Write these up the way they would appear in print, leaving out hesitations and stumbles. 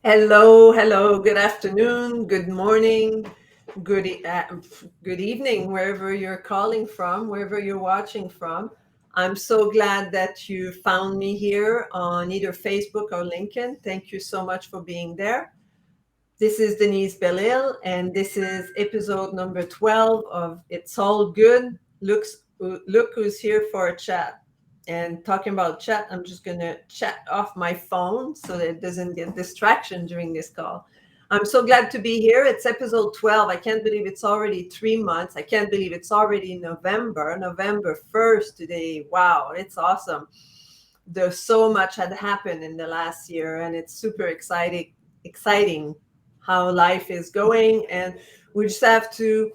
Hello, hello, good afternoon, good morning, good evening, wherever you're calling from, wherever you're watching from. I'm so glad that you found me here on either Facebook or LinkedIn. Thank you so much for being there. This is Denise Belil, and this is episode number 12 of It's All Good. Look who's here for a chat. And talking about chat, I'm just going to chat off my phone so that it doesn't get distraction during this call. I'm so glad to be here. It's episode 12. I can't believe it's already 3 months. I can't believe it's already November 1st today. Wow, it's awesome. There's so much had happened in the last year, and it's super exciting how life is going, and we just have to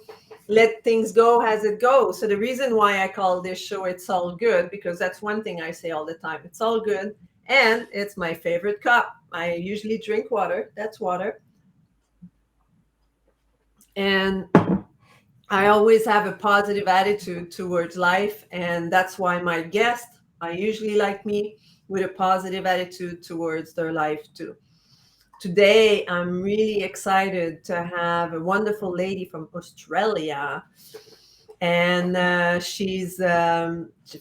let things go as it goes. So the reason why I call this show It's All Good, because that's one thing I say all the time. It's all good, and it's my favorite cup. I usually drink water. That's water. And I always have a positive attitude towards life, and that's why my guests are usually like me, with a positive attitude towards their life too. Today, I'm really excited to have a wonderful lady from Australia. And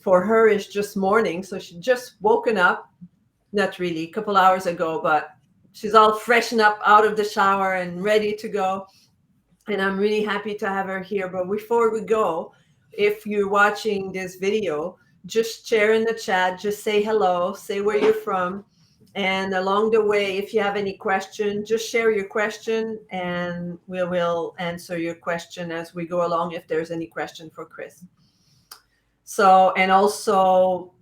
for her, it's just morning. So she just woken up, not really, a couple hours ago, but she's all freshened up out of the shower and ready to go. And I'm really happy to have her here. But before we go, if you're watching this video, just share in the chat, just say hello, say where you're from. And along the way, if you have any question, just share your question and we will answer your question as we go along if there's any question for Chris. So, and also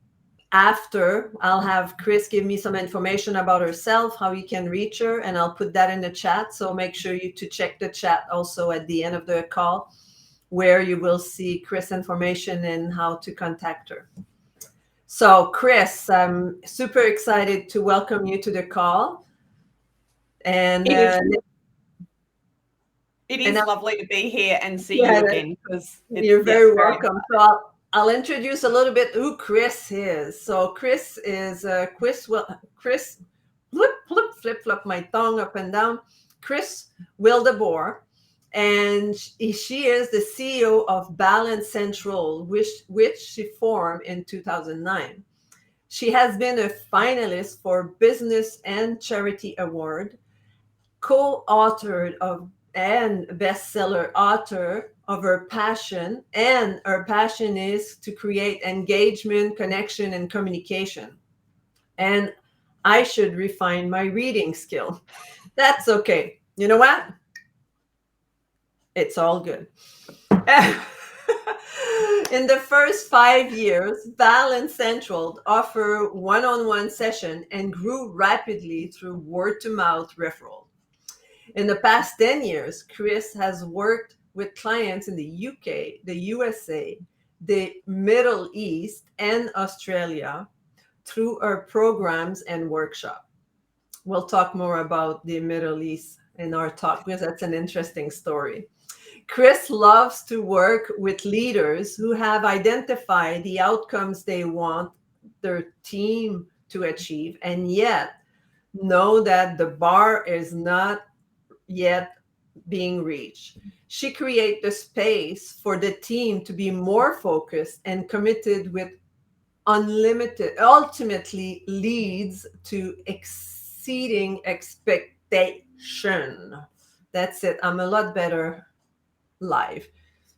after, I'll have Chris give me some information about herself, how you can reach her, and I'll put that in the chat. So make sure you to check the chat also at the end of the call, where you will see Chris information and how to contact her. So, Chris, I'm super excited to welcome you to the call. And It is lovely to be here and see you again. Because you're very welcome. So I'll introduce a little bit who Chris is. So Chris is Chris, flip flop my tongue up and down. Chris Wildaboer. And she is the CEO of Balance Central, which she formed in 2009. She has been a finalist for Business and Charity Award, co-authored of and bestseller author of Her Passion, and her passion is to create engagement, connection, and communication. And I should refine my reading skill. That's okay. You know what? It's all good. In the first 5 years, Balance Central offered one-on-one session and grew rapidly through word-to-mouth referral. In the past 10 years, Chris has worked with clients in the UK, the USA, the Middle East, and Australia through her programs and workshops. We'll talk more about the Middle East in our talk because that's an interesting story. Chris loves to work with leaders who have identified the outcomes they want their team to achieve, and yet know that the bar is not yet being reached. She creates the space for the team to be more focused and committed with unlimited, ultimately leads to exceeding expectation. That's it. I'm a lot better live.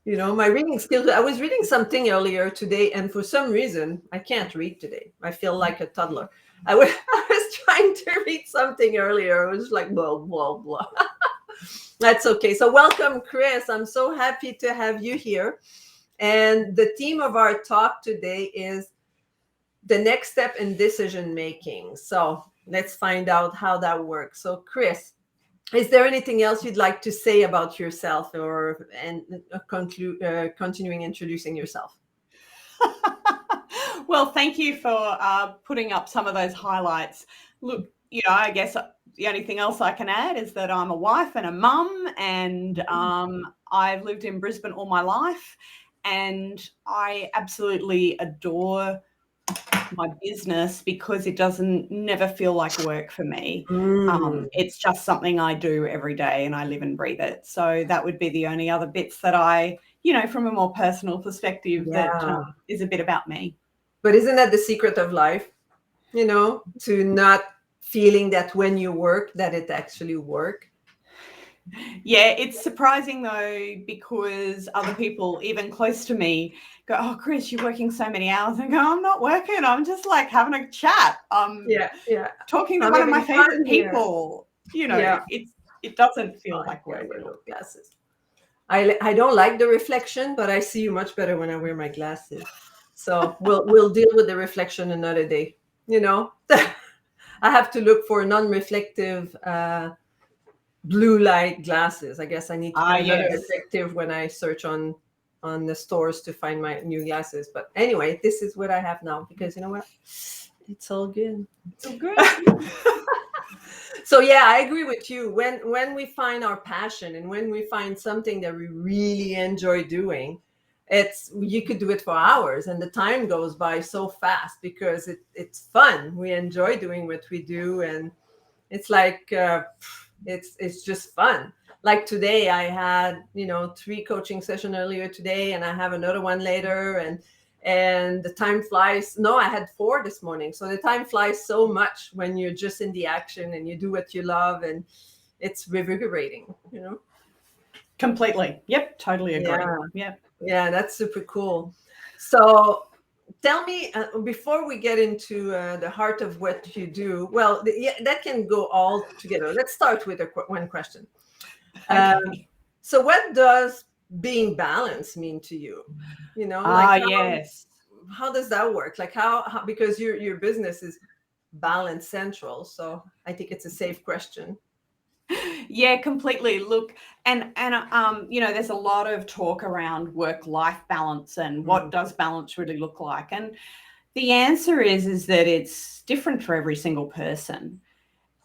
You know, my reading skills, I was reading something earlier today, and for some reason, I can't read today. I feel like a toddler. I was trying to read something earlier. It was like, blah, blah, blah. That's okay. So welcome, Chris. I'm so happy to have you here. And the theme of our talk today is the next step in decision making. So let's find out how that works. So Chris, is there anything else you'd like to say about yourself, or continuing introducing yourself? Well, thank you for putting up some of those highlights. Look, I guess the only thing else I can add is that I'm a wife and a mum, and I've lived in Brisbane all my life, and I absolutely adore my business because it doesn't never feel like work for me. It's just something I do every day and I live and breathe it. So that would be the only other bits that I, from a more personal perspective, that is a bit about me. But isn't that the secret of life? To not feeling that when you work, that it actually work. Yeah, it's surprising though, because other people even close to me go, "Oh, Chris, you're working so many hours." And go, "I'm not working. I'm just like having a chat. Talking to one of my favorite people." It doesn't feel like work at all. Glasses. I don't like the reflection, but I see you much better when I wear my glasses. So we'll deal with the reflection another day. I have to look for non-reflective blue light glasses. I guess I need to put another adjective when I search on the stores to find my new glasses. But anyway, this is what I have now, because you know what? It's all good. It's all good. So yeah, I agree with you. When we find our passion and when we find something that we really enjoy doing, you could do it for hours and the time goes by so fast because it's fun. We enjoy doing what we do, and it's like it's just fun. Like today, I had 3 coaching sessions earlier today, and I have another one later, and the time flies. No, I had 4 this morning. So the time flies so much when you're just in the action and you do what you love, and it's revigorating, Completely. Yep. Totally agree. Yeah, that's super cool. So tell me, before we get into the heart of what you do, well, that can go all together. Let's start with one question. Okay. So what does being balanced mean to you? Yes. How does that work? Like how because your business is balance central, so I think it's a safe question. Yeah, completely. Look, and there's a lot of talk around work-life balance and what does balance really look like. And the answer is that it's different for every single person.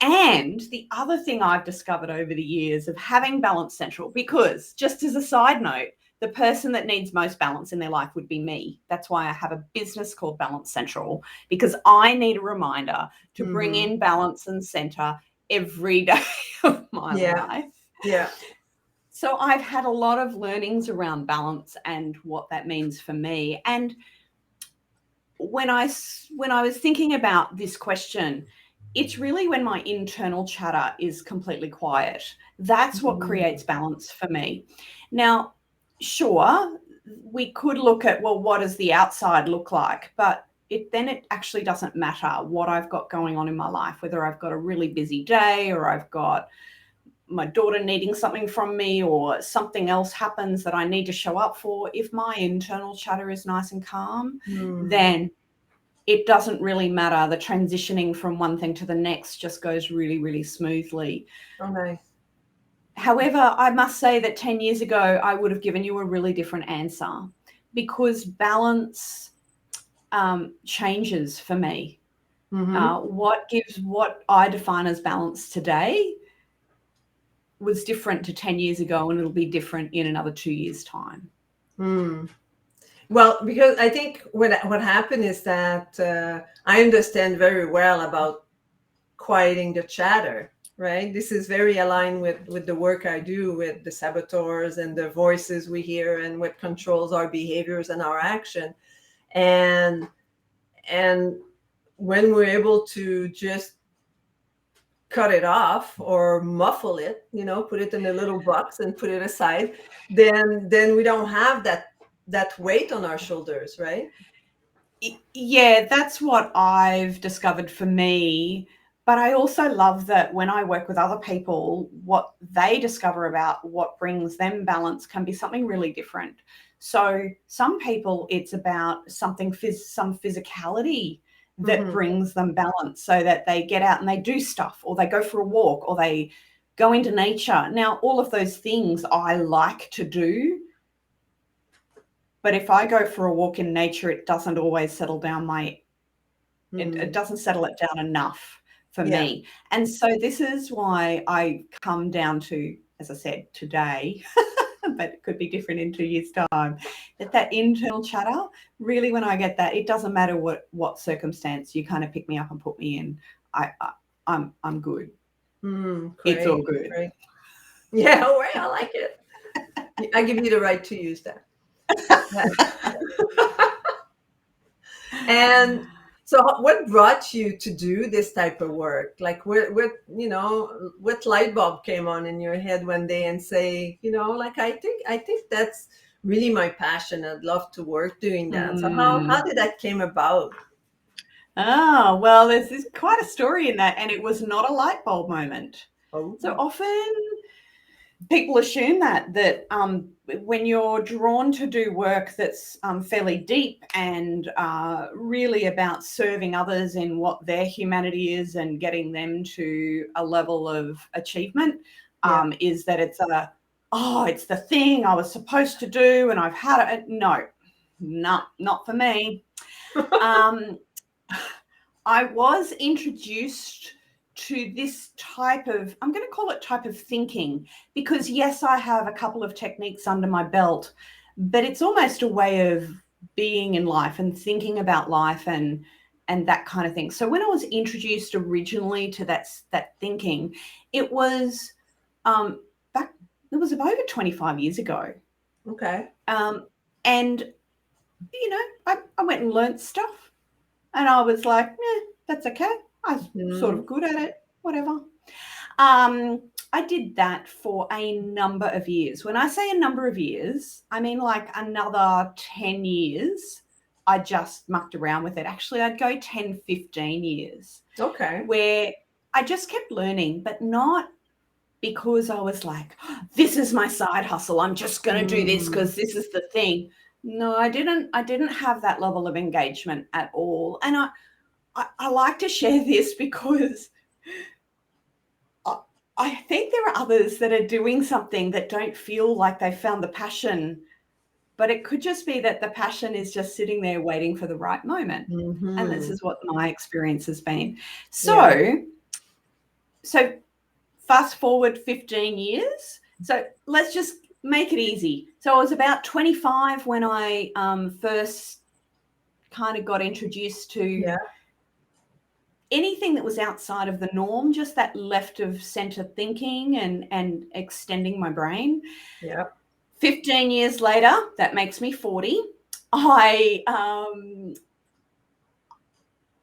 And the other thing I've discovered over the years of having balance central, because just as a side note, the person that needs most balance in their life would be me. That's why I have a business called Balance Central, because I need a reminder to bring in balance and center every day of my life. Yeah. So I've had a lot of learnings around balance and what that means for me. And when I was thinking about this question, it's really when my internal chatter is completely quiet. That's what creates balance for me. Now, sure, we could look at, well, what does the outside look like? But it actually doesn't matter what I've got going on in my life, whether I've got a really busy day or I've got my daughter needing something from me or something else happens that I need to show up for. If my internal chatter is nice and calm, then it doesn't really matter. The transitioning from one thing to the next just goes really, really smoothly. Oh, nice. However, I must say that 10 years ago, I would have given you a really different answer, because balance changes for me. What I define as balance today was different to 10 years ago, and it'll be different in another 2 years' time. Well, because I think what happened is that I understand very well about quieting the chatter, right? This is very aligned with the work I do with the saboteurs and the voices we hear and what controls our behaviors and our action. And when we're able to just cut it off or muffle it, put it in a little box and put it aside, then we don't have that weight on our shoulders, right? Yeah, that's what I've discovered for me. But I also love that when I work with other people, what they discover about what brings them balance can be something really different. So some people, it's about some physicality that brings them balance, so that they get out and they do stuff, or they go for a walk, or they go into nature. Now, all of those things I like to do. But if I go for a walk in nature, it doesn't always settle down it doesn't settle it down enough for me. And so this is why I come down to, as I said, today, but it could be different in 2 years' time. That internal chatter, really, when I get that, it doesn't matter what circumstance you kind of pick me up and put me in. I'm good. It's all Great, good. great. Yeah, well, I like it. I give you the right to use that. And so what brought you to do this type of work? Like what light bulb came on in your head one day and say, like I think that's really my passion. I'd love to work doing that. So how did that came about? Oh, well, there's quite a story in that, and it was not a light bulb moment. Oh. So often people assume that when you're drawn to do work that's fairly deep and really about serving others in what their humanity is and getting them to a level of achievement, is that it's the thing I was supposed to do and I've had it. No, not for me. I was introduced to this type of, I'm going to call it type of thinking, because yes, I have a couple of techniques under my belt, but it's almost a way of being in life and thinking about life and that kind of thing. So when I was introduced originally to that thinking, it was over 25 years ago. Okay. And I went and learnt stuff, and I was like, that's okay. I was sort of good at it, whatever. I did that for a number of years. When I say a number of years, I mean like another 10 years. I just mucked around with it. Actually, I'd go 10, 15 years. Okay. Where I just kept learning, but not because I was like, this is my side hustle. I'm just going to do this because this is the thing. No, I didn't have that level of engagement at all. And I like to share this because I think there are others that are doing something that don't feel like they found the passion, but it could just be that the passion is just sitting there waiting for the right moment. And this is what my experience has been. So fast forward 15 years. So let's just make it easy. So I was about 25 when I first kind of got introduced to anything that was outside of the norm, just that left of center thinking and extending my brain. Yeah. 15 years later, that makes me 40. I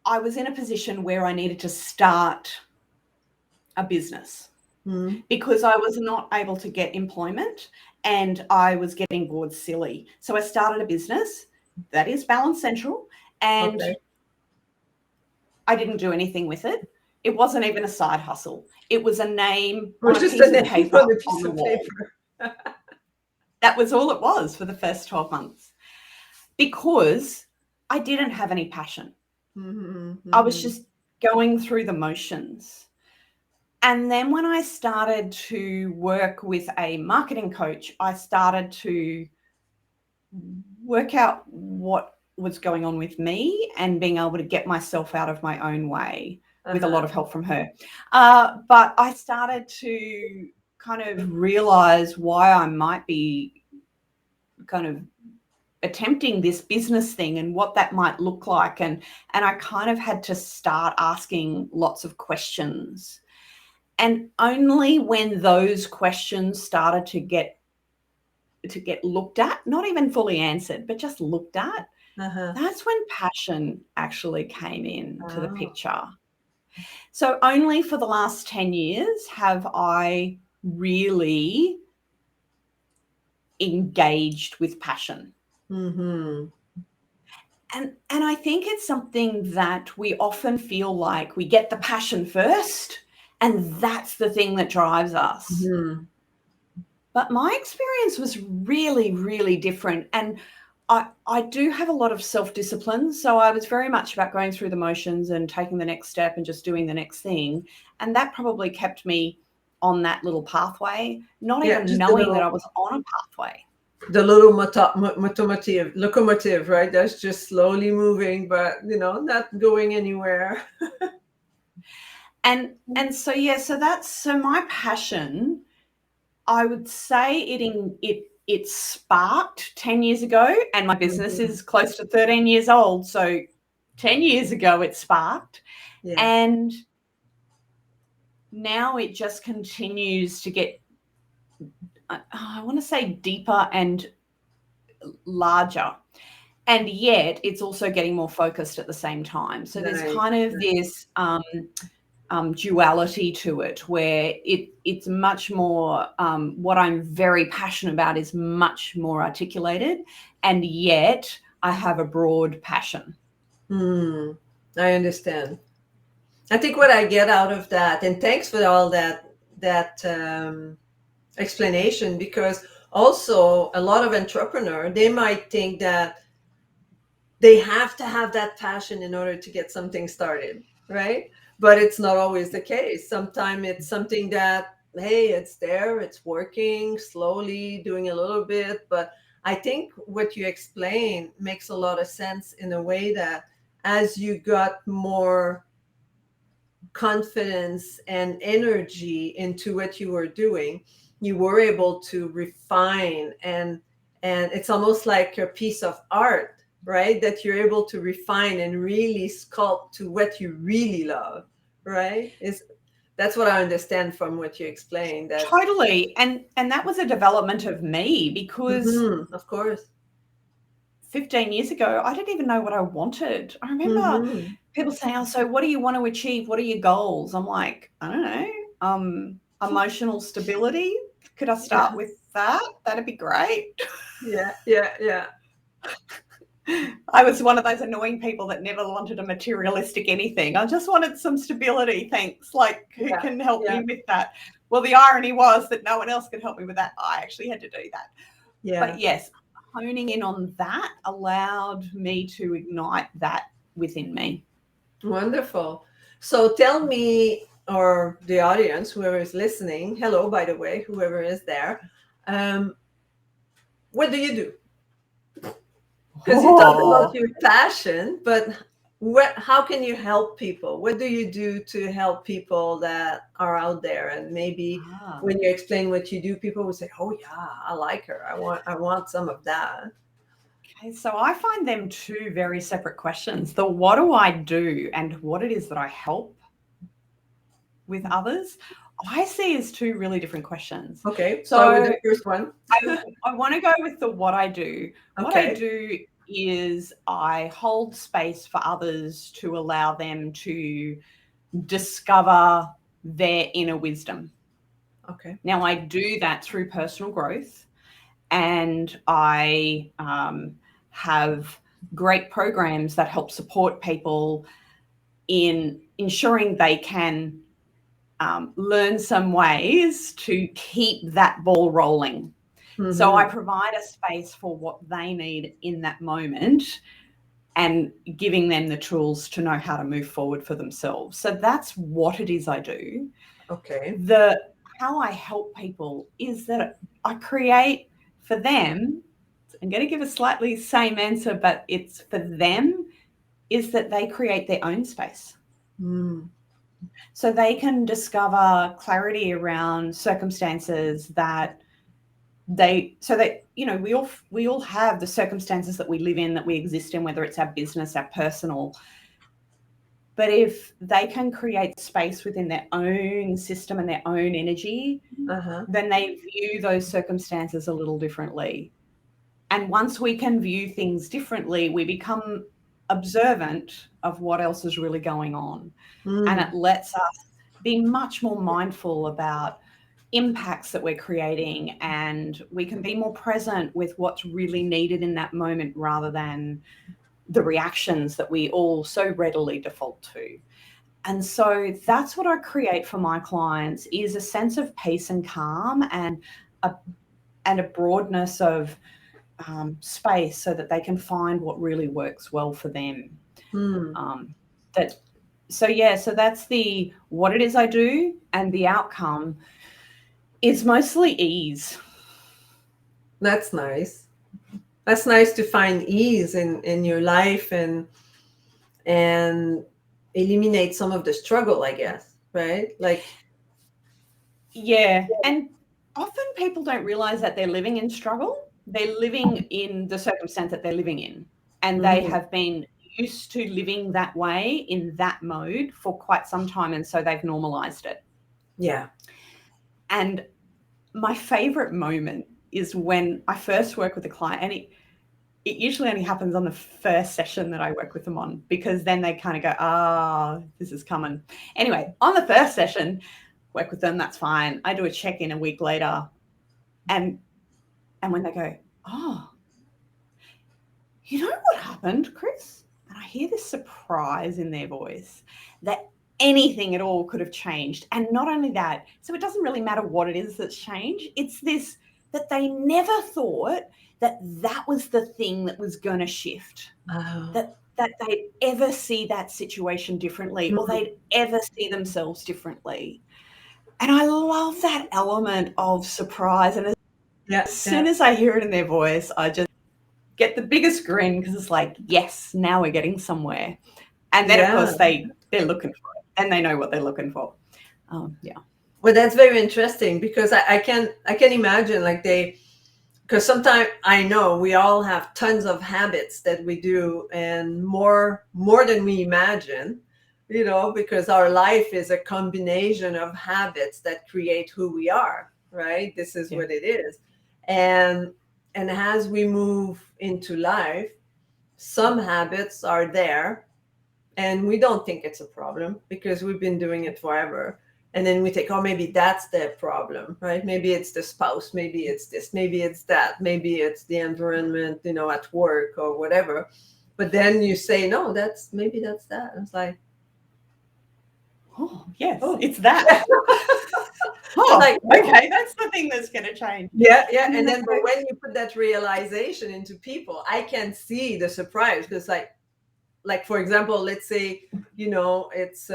was in a position where I needed to start a business because I was not able to get employment and I was getting bored silly. So I started a business that is Balance Central, and I didn't do anything with it. It wasn't even a side hustle. It was a name on a piece of paper on the wall. That was all it was for the first 12 months because I didn't have any passion. I was just going through the motions. And then when I started to work with a marketing coach, I started to work out what was going on with me and being able to get myself out of my own way with a lot of help from her. But I started to kind of realize why I might be kind of attempting this business thing and what that might look like. And I kind of had to start asking lots of questions. And only when those questions started to get looked at, not even fully answered, but just looked at, that's when passion actually came into the picture. So only for the last 10 years have I really engaged with passion. And I think it's something that we often feel like we get the passion first, and that's the thing that drives us. But my experience was really, really different. And I do have a lot of self-discipline. So I was very much about going through the motions and taking the next step and just doing the next thing. And that probably kept me on that little pathway, not even knowing that I was on a pathway. The little locomotive, right? That's just slowly moving, but, not going anywhere. And so, so my passion, I would say it sparked 10 years ago, and my business is close to 13 years old. So 10 years ago it sparked. Yeah. And now it just continues to get, I want to say, deeper and larger. And yet it's also getting more focused at the same time. So there's kind of this duality to it, where it's much more, what I'm very passionate about is much more articulated, and yet I have a broad passion. I understand. I think what I get out of that, and thanks for all that explanation, because also a lot of entrepreneurs, they might think that they have to have that passion in order to get something started, right? But it's not always the case. Sometimes it's something that, hey, it's there, it's working slowly, doing a little bit. But I think what you explain makes a lot of sense, in a way that as you got more confidence and energy into what you were doing, you were able to refine, and it's almost like a piece of art, right, that you're able to refine and really sculpt to what you really love, right? That's what I understand from what you explained. That Totally. And that was a development of me, because of course 15 years ago I didn't even know what I wanted. I remember people saying, "Oh, so what do you want to achieve? What are your goals?" I'm like, I don't know. Emotional stability. Could I start with that? That'd be great. Yeah. I was one of those annoying people that never wanted a materialistic anything. I just wanted some stability, thanks. Like, who can help me with that? Well, the irony was that no one else could help me with that. I actually had to do that. But yes, honing in on that allowed me to ignite that within me. Wonderful. So tell me, or the audience, whoever is listening, hello, by the way, whoever is there, what do you do? Because you talk about your passion, but how can you help people? What do you do to help people that are out there? And maybe when you explain what you do, people will say, "Oh yeah, I like her. I want some of that." Okay, so I find them two very separate questions. The what do I do and what it is that I help with others, I see as two really different questions. Okay, so with the first one. I want to go with the what I do. What I do is I hold space for others to allow them to discover their inner wisdom. Okay. Now, I do that through personal growth, and I have great programs that help support people in ensuring they can learn some ways to keep that ball rolling. So I provide a space for what they need in that moment, and giving them the tools to know how to move forward for themselves. So that's what it is I do. Okay. How I help people is that I create for them, I'm going to give a slightly same answer, but it's for them, is that they create their own space. So they can discover clarity around circumstances that we all have the circumstances that we live in, that we exist in, whether it's our business, our personal. But if they can create space within their own system and their own energy, then they view those circumstances a little differently. And once we can view things differently, we become observant of what else is really going on. And it lets us be much more mindful about impacts that we're creating, and we can be more present with what's really needed in that moment, rather than the reactions that we all so readily default to. And so that's what I create for my clients, is a sense of peace and calm, and a broadness of space, so that they can find what really works well for them. So that's the what it is I do, and the outcome is mostly ease. That's nice. That's nice to find ease in your life, and eliminate some of the struggle, I guess, right? Like, yeah. And often people don't realize that they're living in struggle. They're living in the circumstance that they're living in, and they have been used to living that way in that mode for quite some time, and so they've normalized it. Yeah. And my favorite moment is when I first work with a client, and it usually only happens on the first session that I work with them on, because then they kind of go, this is coming. Anyway, on the first session, work with them, that's fine. I do a check-in a week later, and when they go, you know what happened, Chris? And I hear this surprise in their voice that anything at all could have changed. And not only that, so it doesn't really matter what it is that's changed. It's this, that they never thought that was the thing that was going to shift, that they'd ever see that situation differently, or they'd ever see themselves differently. And I love that element of surprise. And as soon as I hear it in their voice, I just get the biggest grin, because it's like, yes, now we're getting somewhere. And then, of course, they're looking for it, and they know what they're looking for. Well, that's very interesting, because I can imagine, like, because sometimes I know we all have tons of habits that we do, and more than we imagine, because our life is a combination of habits that create who we are, right? This is what it is. And as we move into life, some habits are there and we don't think it's a problem because we've been doing it forever. And then we think, maybe that's the problem, right? Maybe it's the spouse, maybe it's this, maybe it's that, maybe it's the environment, at work or whatever. But then you say, no, maybe that's that. And it's like, it's that. Okay, that's the thing that's going to change. Yeah. And then, but when you put that realization into people, I can see the surprise, because like for example, let's say, it's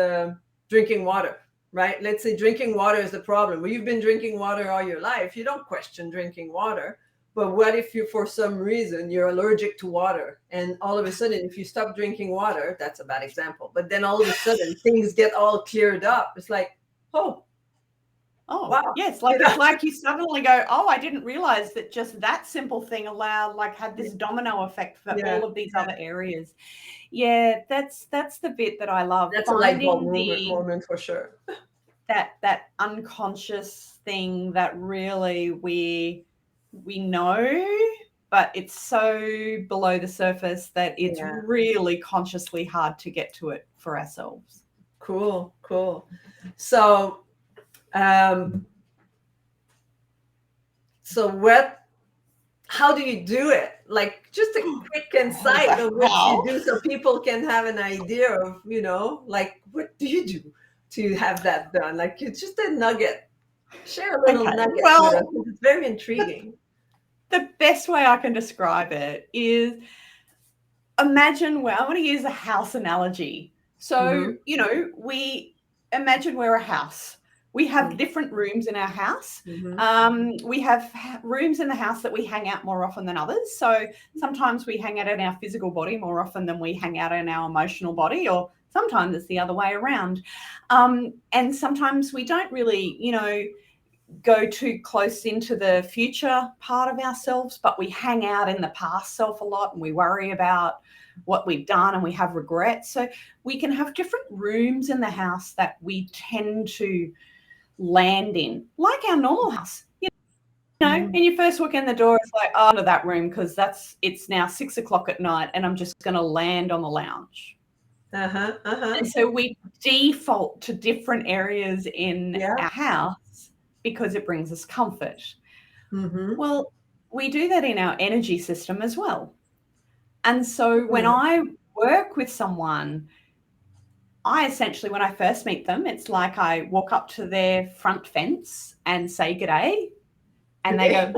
drinking water, right? Let's say drinking water is the problem. Well, you've been drinking water all your life. You don't question drinking water. But what if you, for some reason, you're allergic to water, and all of a sudden, if you stop drinking water, that's a bad example, but then all of a sudden things get all cleared up. It's like, wow. Yes, it's like you suddenly go, I didn't realize that just that simple thing had this domino effect for all of these other areas. Yeah, that's the bit that I love. That's a light bulb moment for sure. That unconscious thing that really we know, but it's so below the surface that it's really consciously hard to get to it for ourselves. Cool. So how do you do it? Like, just a quick insight of what you do, so people can have an idea of, like, what do you do to have that done? Like, it's just a nugget. Share a little nugget with us. It's very intriguing. The best way I can describe it is, imagine, I want to use a house analogy. So, we imagine we're a house. We have different rooms in our house. We have rooms in the house that we hang out more often than others. So sometimes we hang out in our physical body more often than we hang out in our emotional body, or sometimes it's the other way around. And sometimes we don't really, go too close into the future part of ourselves, but we hang out in the past self a lot, and we worry about what we've done, and we have regrets. So we can have different rooms in the house that we tend to land in, like our normal house. And you first walk in the door, it's like, to that room, because it's now 6 o'clock at night and I'm just going to land on the lounge. And so we default to different areas in our house because it brings us comfort. Well, we do that in our energy system as well. And so when I work with someone, I essentially, when I first meet them, it's like I walk up to their front fence and say g'day. And they go,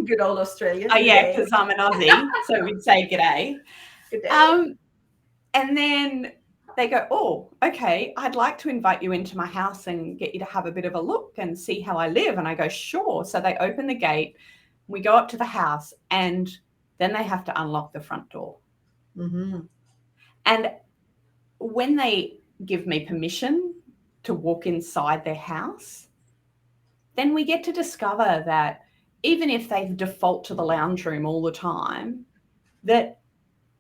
good old Australian. Because I'm an Aussie. So we'd say g'day. And then they go, okay, I'd like to invite you into my house and get you to have a bit of a look and see how I live. And I go, sure. So they open the gate, we go up to the house, and then they have to unlock the front door. And when they give me permission to walk inside their house, then we get to discover that even if they default to the lounge room all the time, that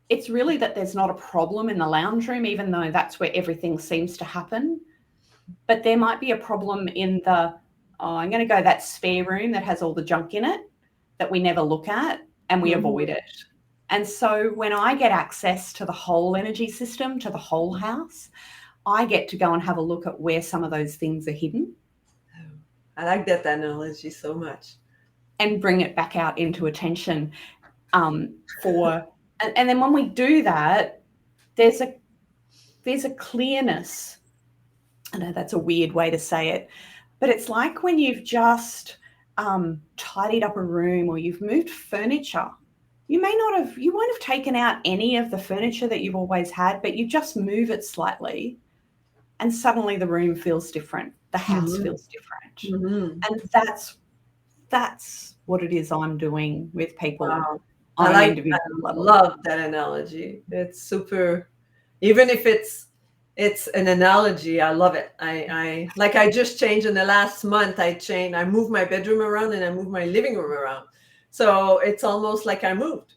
it's really that there's not a problem in the lounge room, even though that's where everything seems to happen. But there might be a problem in I'm going to go that spare room that has all the junk in it that we never look at, and we avoid it. And so when I get access to the whole energy system, to the whole house, I get to go and have a look at where some of those things are hidden. I like that analogy so much. And bring it back out into attention and then when we do that, there's a clearness. I know that's a weird way to say it, but it's like when you've just tidied up a room or you've moved furniture. You won't have taken out any of the furniture that you've always had, but you just move it slightly and suddenly the room feels different. The house feels different. And that's what it is I'm doing with people. Wow. On an individual level. Love that analogy. It's super, even if it's an analogy, I love it. I just changed in the last month. I moved my bedroom around and I moved my living room around. So it's almost like I moved,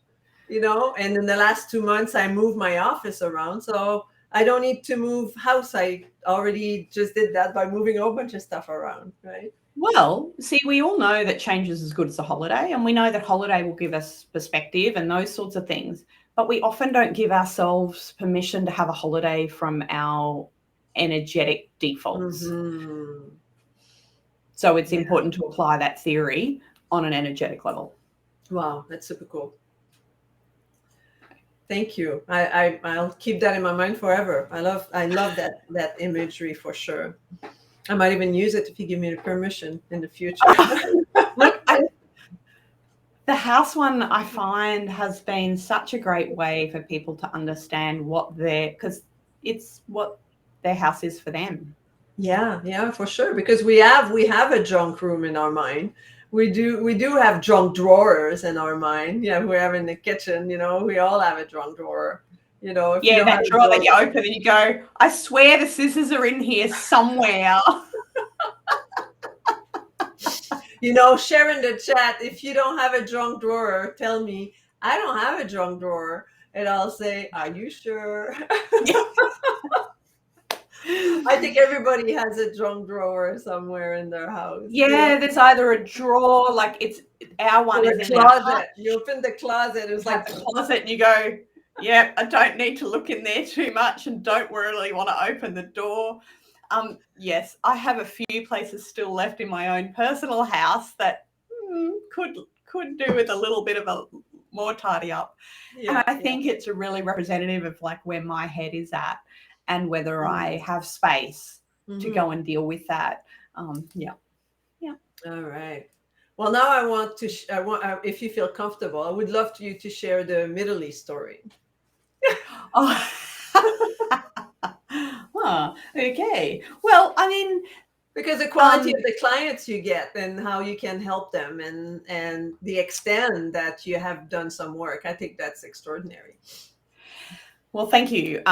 and in the last 2 months I moved my office around. So I don't need to move house. I already just did that by moving a whole bunch of stuff around, right? Well, see, we all know that change is as good as a holiday, and we know that holiday will give us perspective and those sorts of things, but we often don't give ourselves permission to have a holiday from our energetic defaults. So it's important to apply that theory on an energetic level. Wow, that's super cool. Thank you. I'll keep that in my mind forever. I love that imagery for sure. I might even use it if you give me the permission in the future. Look, the house one I find has been such a great way for people to understand because it's what their house is for them. Yeah, for sure. Because we have a junk room in our mind. We do have junk drawers in our mind. Yeah, we have in the kitchen. We all have a junk drawer. That drawer that you open and you go, I swear the scissors are in here somewhere. Share in the chat, if you don't have a junk drawer, tell me, I don't have a junk drawer. And I'll say, are you sure? I think everybody has a junk drawer somewhere in their house. Yeah, there's either a drawer, like it's our one or is a in closet. You open the closet, it's like the closet, and you go, yeah, I don't need to look in there too much and don't really want to open the door. Yes, I have a few places still left in my own personal house that could do with a little bit of a more tidy up. And I think it's a really representative of like where my head is at and whether I have space to go and deal with that. Yeah. All right. Well, now I want to, if you feel comfortable, I would love you to share the Middle East story. Okay. Well, I mean, because the quality of the clients you get and how you can help them and the extent that you have done some work, I think that's extraordinary. Well, thank you.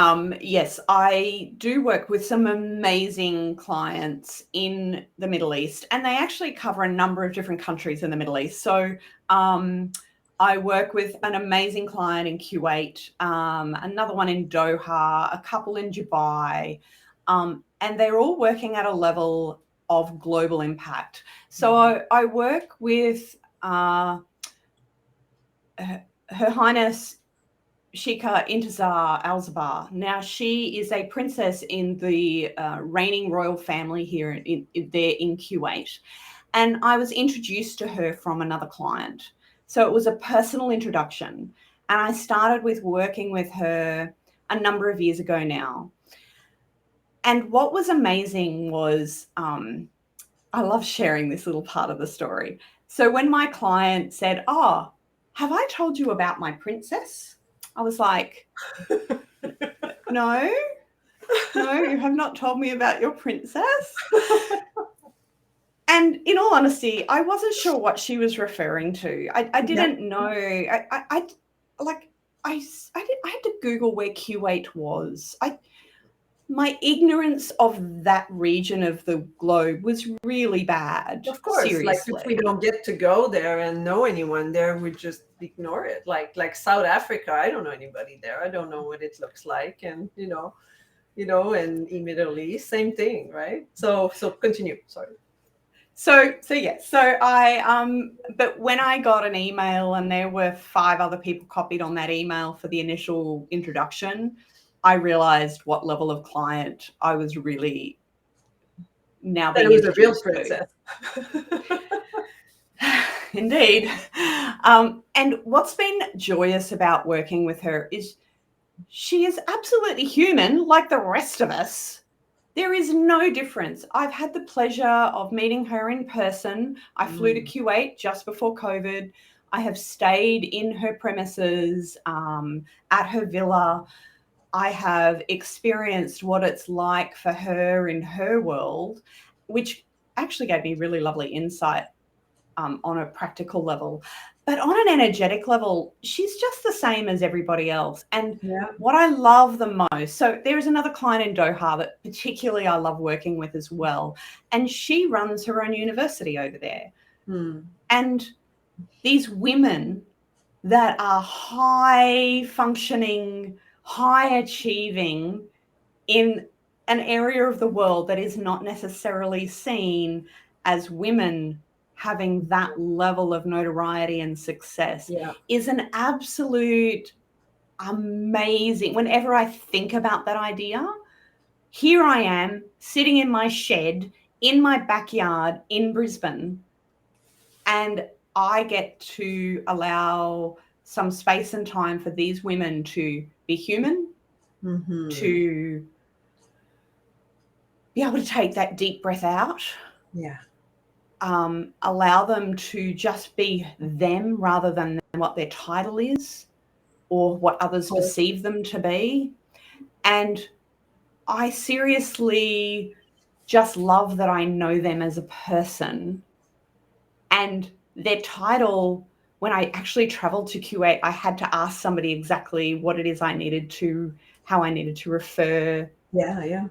Yes, I do work with some amazing clients in the Middle East, and they actually cover a number of different countries in the Middle East. So I work with an amazing client in Kuwait, another one in Doha, a couple in Dubai, and they're all working at a level of global impact. So I work with Her Highness Sheikha Intizar Al-Zabar. Now, she is a princess in the reigning royal family here in Kuwait. And I was introduced to her from another client. So it was a personal introduction. And I started with working with her a number of years ago now. And what was amazing was, I love sharing this little part of the story. So when my client said, "Oh, have I told you about my princess?" I was like, no, you have not told me about your princess. And in all honesty, I wasn't sure what she was referring to. I didn't know. I had to Google where Kuwait was. my ignorance of that region of the globe was really bad. Of course, like if we Seriously. don't get to go there and know anyone there, we just ignore it. Like South Africa, I don't know anybody there. I don't know what it looks like, and and in Middle East, same thing, right? So continue. Sorry. So yeah, so but when I got an email and there were 5 other people copied on that email for the initial introduction, I realized what level of client I was really now That it being was a real introduced to. princess. Indeed. And what's been joyous about working with her is she is absolutely human like the rest of us. There is no difference. I've had the pleasure of meeting her in person. I flew to Kuwait just before COVID. I have stayed in her premises, at her villa. I have experienced what it's like for her in her world, which actually gave me really lovely insight, on a practical level. But on an energetic level, she's just the same as everybody else. And Yeah. what I love the most, so there is another client in Doha that particularly I love working with as well. And she runs her own university over there. And these women that are high functioning, high achieving in an area of the world that is not necessarily seen as women having that level of notoriety and success Yeah. is an absolute amazing. Whenever I think about that idea, here I am sitting in my shed in my backyard in Brisbane, and I get to allow some space and time for these women to be human, to be able to take that deep breath out. Yeah. Allow them to just be them rather than what their title is or what others perceive them to be. And I seriously just love that I know them as a person. And their title, when I actually traveled to Kuwait, I had to ask somebody exactly what it is how I needed to refer. Yeah.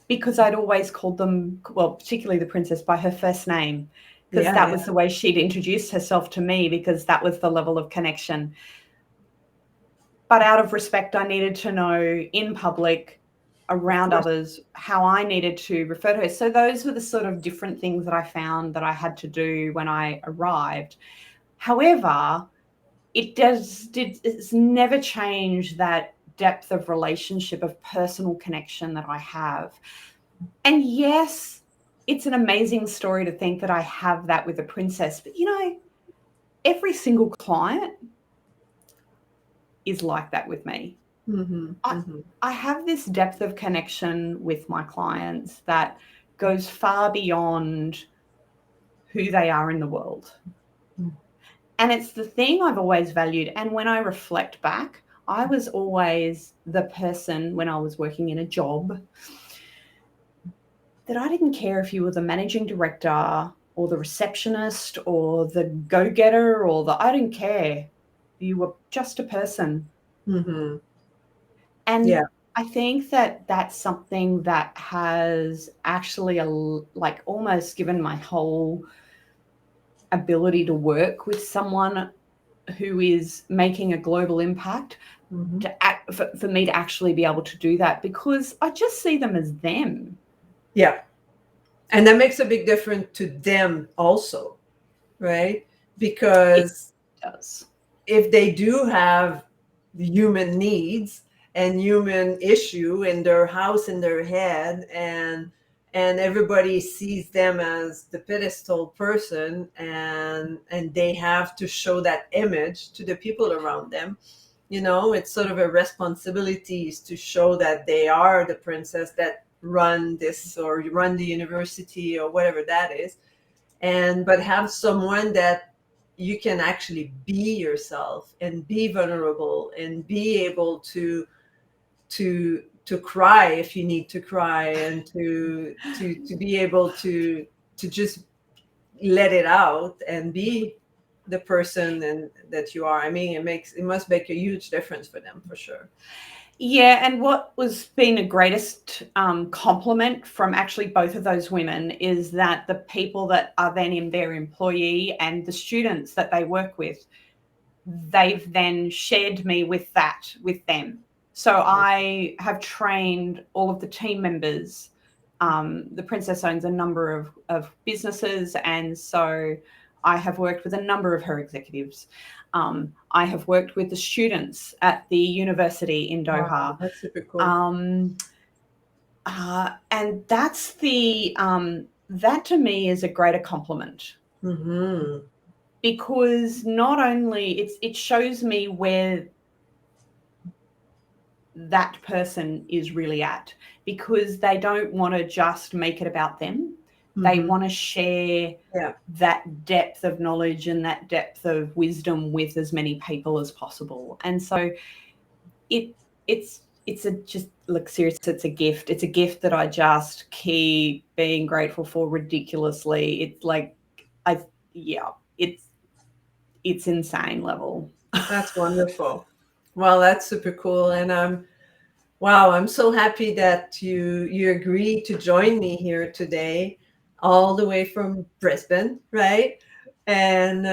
Because I'd always called them, well, particularly the princess, by her first name, because that was the way she'd introduced herself to me, because that was the level of connection. But out of respect, I needed to know in public, around others, how I needed to refer to her. So those were the sort of different things that I found that I had to do when I arrived. However, it's never changed that depth of relationship, of personal connection that I have. And yes, it's an amazing story to think that I have that with a princess, but every single client is like that with me. I have this depth of connection with my clients that goes far beyond who they are in the world. And it's the thing I've always valued. And when I reflect back, I was always the person when I was working in a job that I didn't care if you were the managing director or the receptionist or the go-getter I didn't care. You were just a person. And I think that that's something that has actually almost given my whole ability to work with someone who is making a global impact for me to actually be able to do that, because I just see them as them. Yeah. And that makes a big difference to them also, right? Because it does. If they do have human needs and human issue in their house, in their head, and everybody sees them as the pedestal person, and they have to show that image to the people around them, it's sort of a responsibility is to show that they are the princess that run this or run the university or whatever that is, but have someone that you can actually be yourself and be vulnerable and be able to cry if you need to cry, and to be able to just let it out and be the person and that you are. I mean, it must make a huge difference for them, for sure. Yeah, and what was been the greatest compliment from actually both of those women is that the people that are then in their employee and the students that they work with, they've then shared me with them. So I have trained all of the team members. The Princess owns a number of businesses, and so I have worked with a number of her executives. I have worked with the students at the university in Wow, Doha. that's super cool. And that's that to me is a greater compliment. Mm-hmm. Because not only it shows me where that person is really at, because they don't want to just make it about them. They want to share that depth of knowledge and that depth of wisdom with as many people as possible. And so it's just, look, seriously, it's a gift. It's a gift that I just keep being grateful for ridiculously. It's like, it's insane level. That's wonderful. Well, that's super cool. And wow, I'm so happy that you agreed to join me here today, all the way from Brisbane, right? And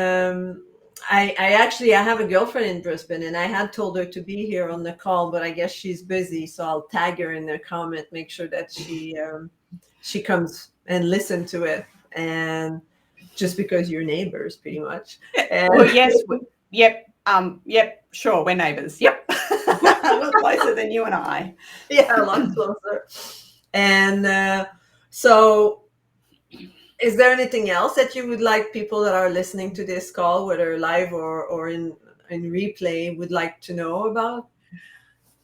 I actually I have a girlfriend in Brisbane, and I had told her to be here on the call, but I guess she's busy, so I'll tag her in the comment, make sure that she comes and listen to it, and just because you're neighbors, pretty much. And Well, yes, yep, yep, sure, we're neighbours. Yep, we're closer than you and I. yeah, a lot closer. And so, is there anything else that you would like people that are listening to this call, whether live or in replay, would like to know about?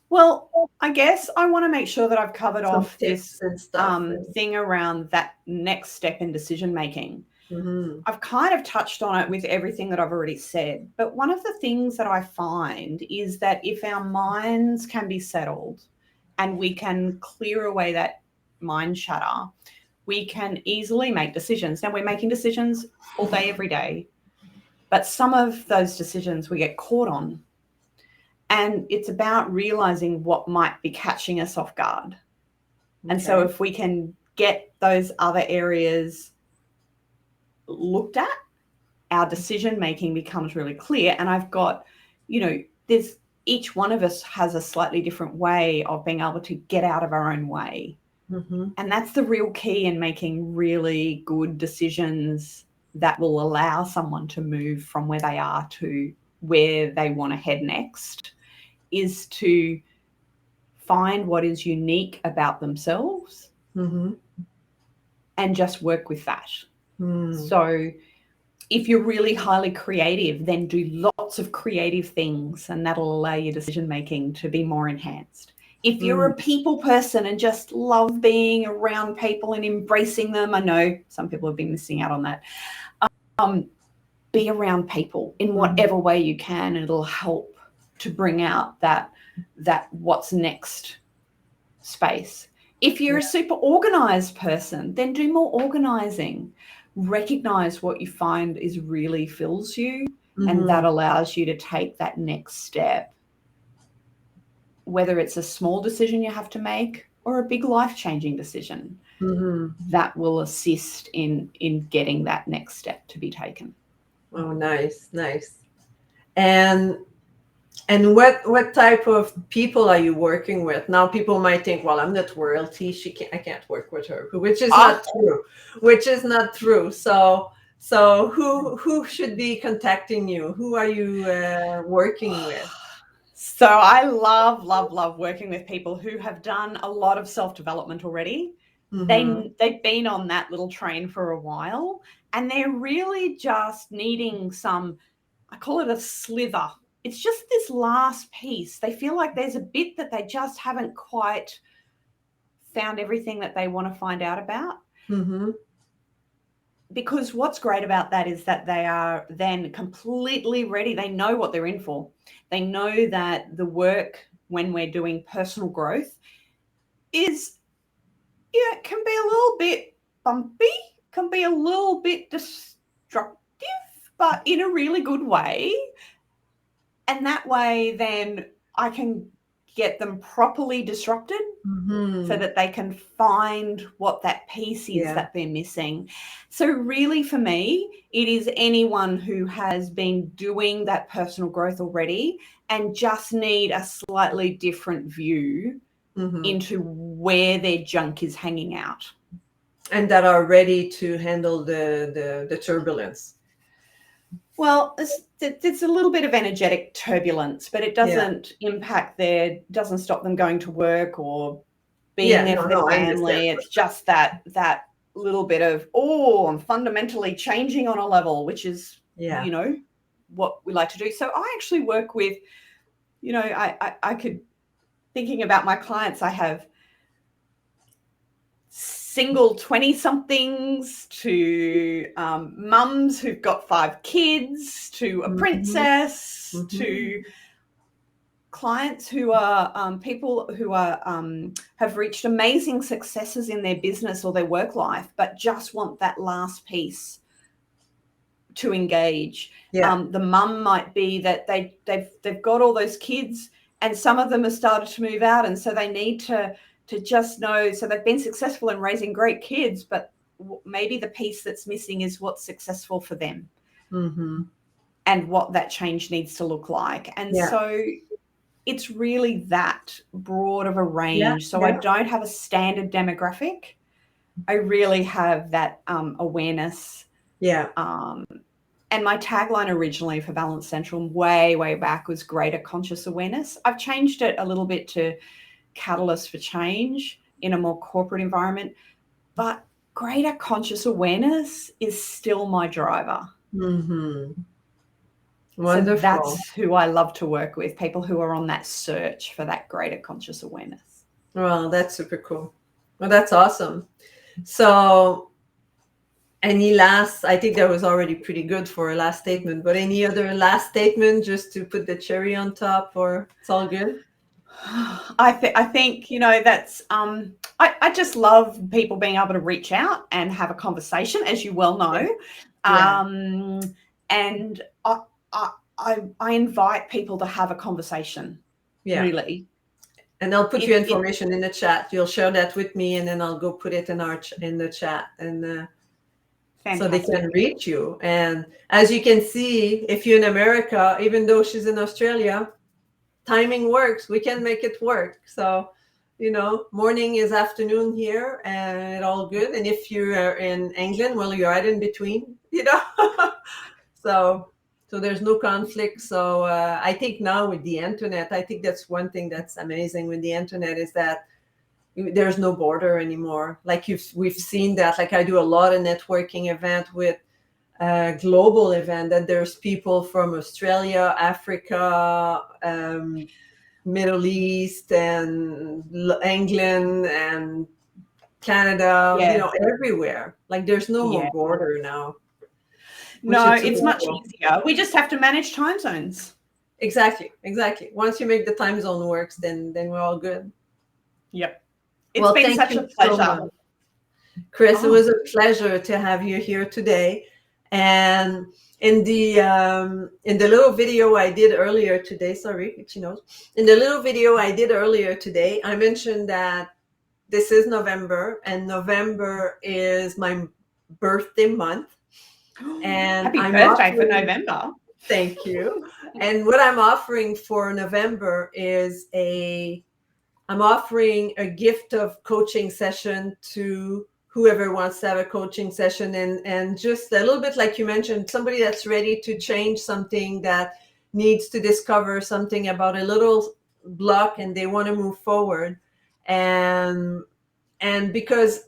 Well, I guess I want to make sure that I've covered Some off tips this and stuff. thing around that next step in decision making. Mm-hmm. I've kind of touched on it with everything that I've already said, but one of the things that I find is that if our minds can be settled and we can clear away that mind chatter, we can easily make decisions. Now, we're making decisions all day, every day, but some of those decisions we get caught on. And it's about realizing what might be catching us off guard. Okay. And so if we can get those other areas looked at, our decision making becomes really clear. And I've got, there's each one of us has a slightly different way of being able to get out of our own way. Mm-hmm. And that's the real key in making really good decisions that will allow someone to move from where they are to where they want to head next, is to find what is unique about themselves and just work with that. So if you're really highly creative, then do lots of creative things, and that'll allow your decision making to be more enhanced. If you're a people person and just love being around people and embracing them, I know some people have been missing out on that. Be around people in whatever way you can, and it'll help to bring out that what's next space. If you're a super organized person, then do more organizing. Recognize what you find is really fills you, and that allows you to take that next step. Whether it's a small decision you have to make or a big life-changing decision, that will assist in getting that next step to be taken. Oh, nice. And what type of people are you working with? Now people might think, well, I'm not royalty. I can't work with her, which is not true. So who should be contacting you? Who are you working with? So I love working with people who have done a lot of self-development already. They've been on that little train for a while, and they're really just needing some, I call it a slither. It's just this last piece. They feel like there's a bit that they just haven't quite found everything that they want to find out about. Because what's great about that is that they are then completely ready. They know what they're in for. They know that the work, when we're doing personal growth, can be a little bit bumpy, can be a little bit destructive, but in a really good way. And that way, then I can get them properly disrupted so that they can find what that piece is that they're missing. So really for me, it is anyone who has been doing that personal growth already and just need a slightly different view into where their junk is hanging out. And that are ready to handle the turbulence. Well, it's a little bit of energetic turbulence, but it doesn't doesn't stop them going to work or being there for their family. It's just that little bit of, I'm fundamentally changing on a level, which is, what we like to do. So I actually work with, I could, thinking about my clients, I have single 20-somethings to mums who've got 5 kids to a princess to clients who are people who are have reached amazing successes in their business or their work life, but just want that last piece to engage. The mum might be that they've got all those kids and some of them have started to move out, and so they need to just know, so they've been successful in raising great kids, but maybe the piece that's missing is what's successful for them and what that change needs to look like. And so it's really that broad of a range. So I don't have a standard demographic. I really have that awareness. And my tagline originally for Balance Central way, way back was greater conscious awareness. I've changed it a little bit to catalyst for change in a more corporate environment, but greater conscious awareness is still my driver. Wonderful. So that's who I love to work with, people who are on that search for that greater conscious awareness. Well, that's super cool. Well, that's awesome. So any last, I think that was already pretty good for a last statement, but any other last statement just to put the cherry on top, or it's all good? I think, that's, I just love people being able to reach out and have a conversation, as you well know. And I invite people to have a conversation, really. And I'll put your information in the chat. You'll share that with me, and then I'll go put it in the chat, and so they can reach you. And as you can see, if you're in America, even though she's in Australia, timing works. We can make it work. So, morning is afternoon here, and it's all good. And if you are in England, well, you're right in between, So there's no conflict. So I think now with the internet, I think that's one thing that's amazing with the internet is that there's no border anymore. Like we've seen that. Like I do a lot of networking event with global event, that there's people from Australia, Africa, Middle East, and England, and Canada, everywhere. Like there's no more border now. No, it's much easier. We just have to manage time zones. Exactly. Once you make the time zone works, then we're all good. Yep. It's been such a pleasure. So Chris, it was a pleasure to have you here today. And in the little video I did earlier today, in the little video I did earlier today, I mentioned that this is November, and November is my birthday month. And happy birthday for November. Thank you. And what I'm offering for November is I'm offering a gift of coaching session to whoever wants to have a coaching session, and just a little bit like you mentioned, somebody that's ready to change something, that needs to discover something about a little block and they want to move forward. And because,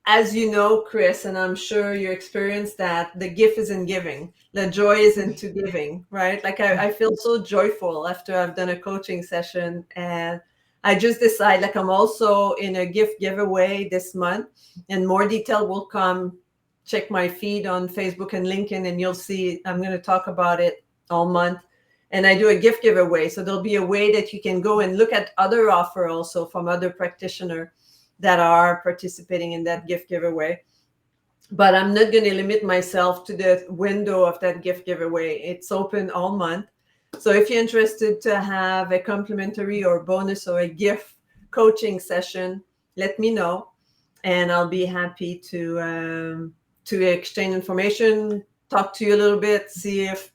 as you know, Chris, and I'm sure you experienced that, the gift is in giving. The joy is into giving, right? Like I feel so joyful after I've done a coaching session, and I just decided, like, I'm also in a gift giveaway this month, and more detail will come. Check my feed on Facebook and LinkedIn, and you'll see I'm going to talk about it all month. And I do a gift giveaway. So there'll be a way that you can go and look at other offer also from other practitioners that are participating in that gift giveaway. But I'm not going to limit myself to the window of that gift giveaway. It's open all month. So if you're interested to have a complimentary or bonus or a gift coaching session, let me know, and I'll be happy to exchange information, talk to you a little bit, see if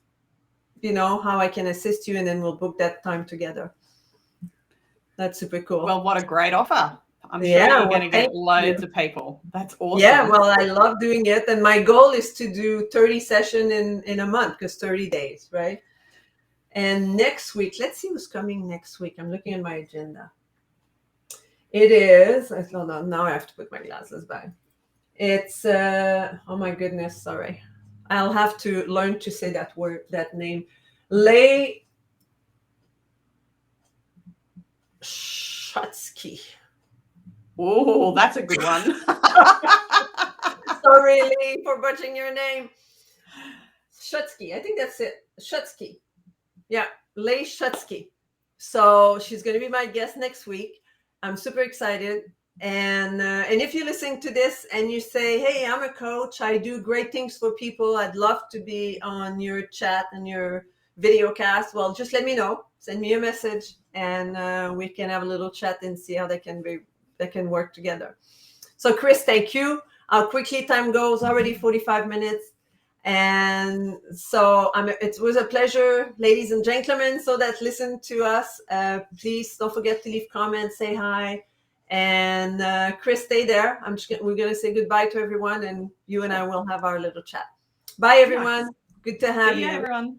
how I can assist you, and then we'll book that time together. That's super cool. Well, what a great offer. I'm sure Yeah, you're well, going to get thank loads you. of people. That's awesome. Yeah, well, I love doing it, and my goal is to do 30 sessions in a month, because 30 days, right? And next week, let's see who's coming next week. I'm looking at my agenda. It is, hold on, now I have to put my glasses back. It's, oh my goodness, sorry. I'll have to learn to say that word, that name. Lay Shutsky. Oh, that's a good one. Sorry, Lee, for butchering your name. Shutsky, I think that's it. Shutsky. Yeah, Lay Shutsky. So she's going to be my guest next week. I'm super excited. And if you're listening to this and you say, hey, I'm a coach, I do great things for people, I'd love to be on your chat and your video cast, well, just let me know. Send me a message, and we can have a little chat and see how they can work together. So Chris, thank you. How quickly time goes, already 45 minutes. And so it was a pleasure, ladies and gentlemen, so that listen to us. Please don't forget to leave comments, say hi. And Chris, stay there. We're going to say goodbye to everyone, and you and I will have our little chat. Bye, everyone. Nice. Good to have See you. you, everyone.